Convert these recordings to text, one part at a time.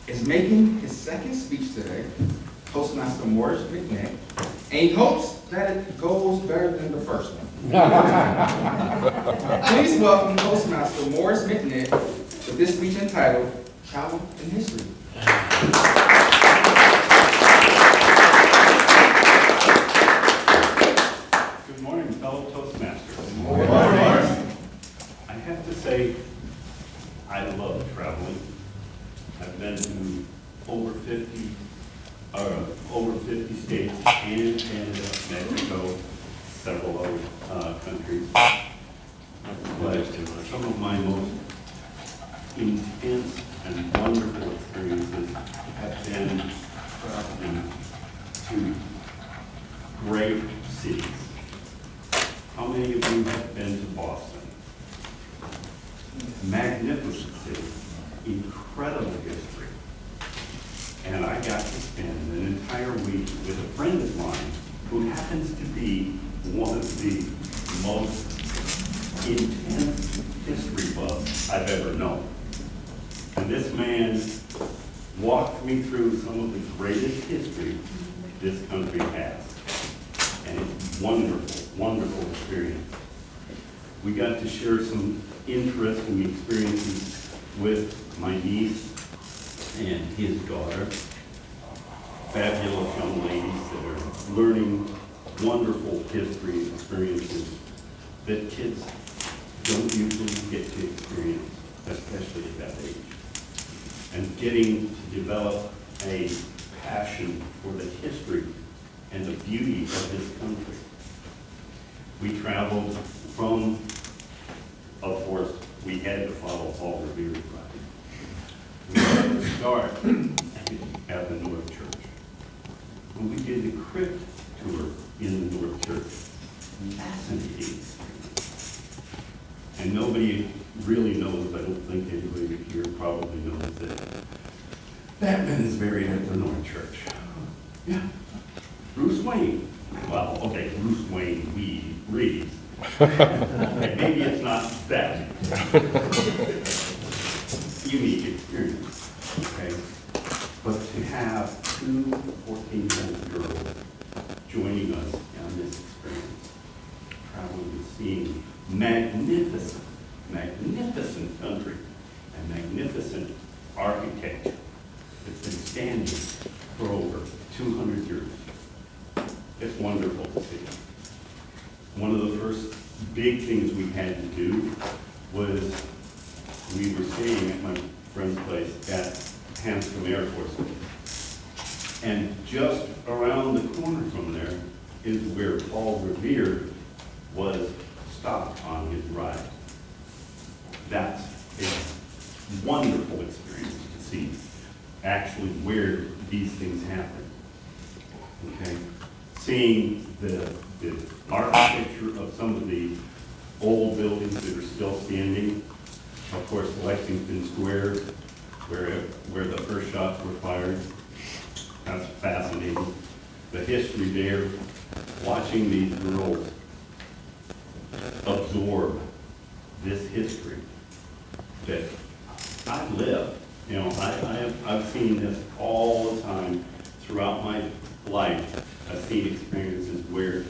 is making his second speech today, Toastmaster McNitt, and he hopes that it goes better than the first one. Please welcome Toastmaster McNitt with this speech entitled, Travel in History. Good morning, fellow Toastmasters. Good morning. I have to say, I love traveling. I've been to over 50 states and Canada, Mexico, several other countries. But some of my most intense and wonderful experiences have been traveling to great cities. How many of you have been to Boston? Magnificent city, incredible history. And I got to spend an entire week with a friend of mine who happens to be one of the most intense history buffs I've ever known. And this man walked me through some of the greatest history this country has. And it's wonderful, wonderful experience. We got to share some interesting experiences with my niece and his daughter. Fabulous young ladies that are learning wonderful history experiences that kids don't usually get to experience, especially at that age. And getting to develop a passion for the history and the beauty of this country. We traveled from, of course, we had to follow Paul Revere's route. We had to start at the North Church. When we did the crypt tour in the North Church, fascinating experience. And nobody really knows, I don't think anybody here probably knows that Batman is buried at the North Church. Yeah. Bruce Wayne. Well, okay, Bruce Wayne, Reed. Okay, maybe it's not that unique experience, okay? But to have two 14-year-old girls joining us on this experience, traveling and seeing magnificent, magnificent country and magnificent architecture that's been standing for over 200 years. It's wonderful to see. One of the first big things we had to do was we were staying at my friend's place at Hanscom Air Force Base. And just around the corner from there is where Paul Revere was stopped on his ride. That's a wonderful experience to see actually where these things happen. Okay? Seeing the architecture of some of the old buildings that are still standing. Of course, Lexington Square, where the first shots were fired. That's fascinating. The history there, watching these girls absorb this history that I live. You know, I've seen this all the time throughout my life. I've seen experiences where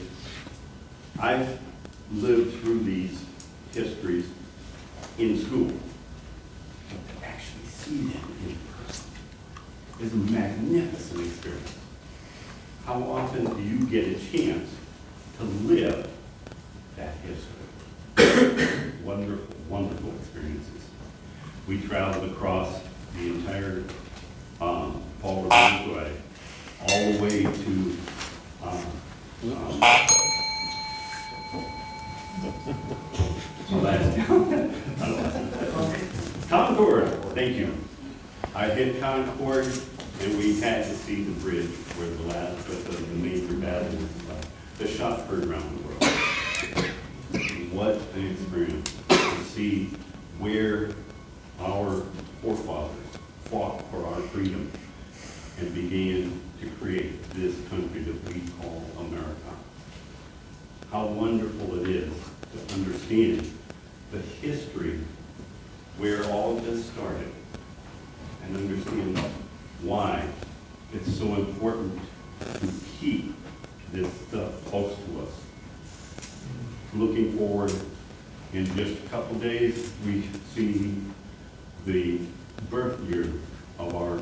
I've lived through these histories in school. But to actually see them in person is a magnificent experience. How often do you get a chance to live that history? Wonderful, wonderful experiences. We traveled across the entire Paul Revere Way, all the way to Concord. Thank you. I hit Concord, and we had to see the bridge where the major battle was, the shots heard around the world. What an experience to see where our forefathers fought for our freedom and began to create this country that we call America. How wonderful it is to understand the history where all of this started and understand why it's so important to keep this stuff close to us. Looking forward, in just a couple days, we see the birth year of our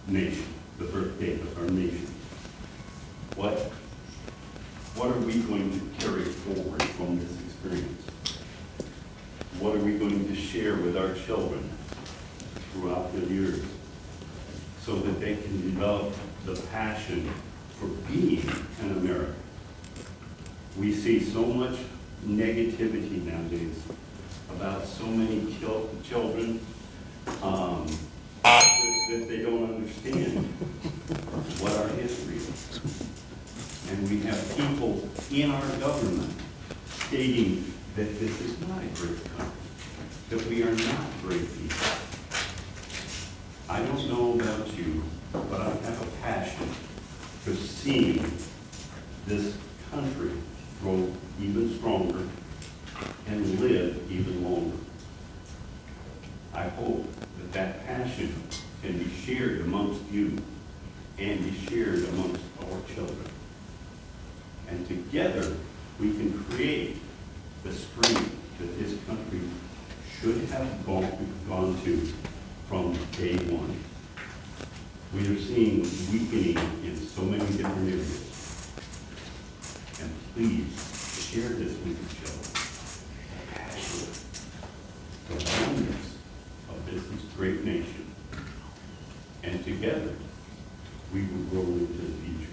nation, the birthday of our nation. What are we going to carry forward from this experience? What are we going to share with our children throughout the years so that they can develop the passion for being an American? We see so much negativity nowadays about so many children that they don't understand what our history is. And we have people in our government stating that this is not a great country, that we are not great people. I don't know about you, but I have a passion for seeing this country grow even stronger and live even longer. I hope that that passion can be shared amongst you and be shared amongst our children. And together, we can create the strength that this country should have gone to from day one. We are seeing weakening in so many different areas. And please share this with your children. The wonders of this great nation. And together, we will grow into the future.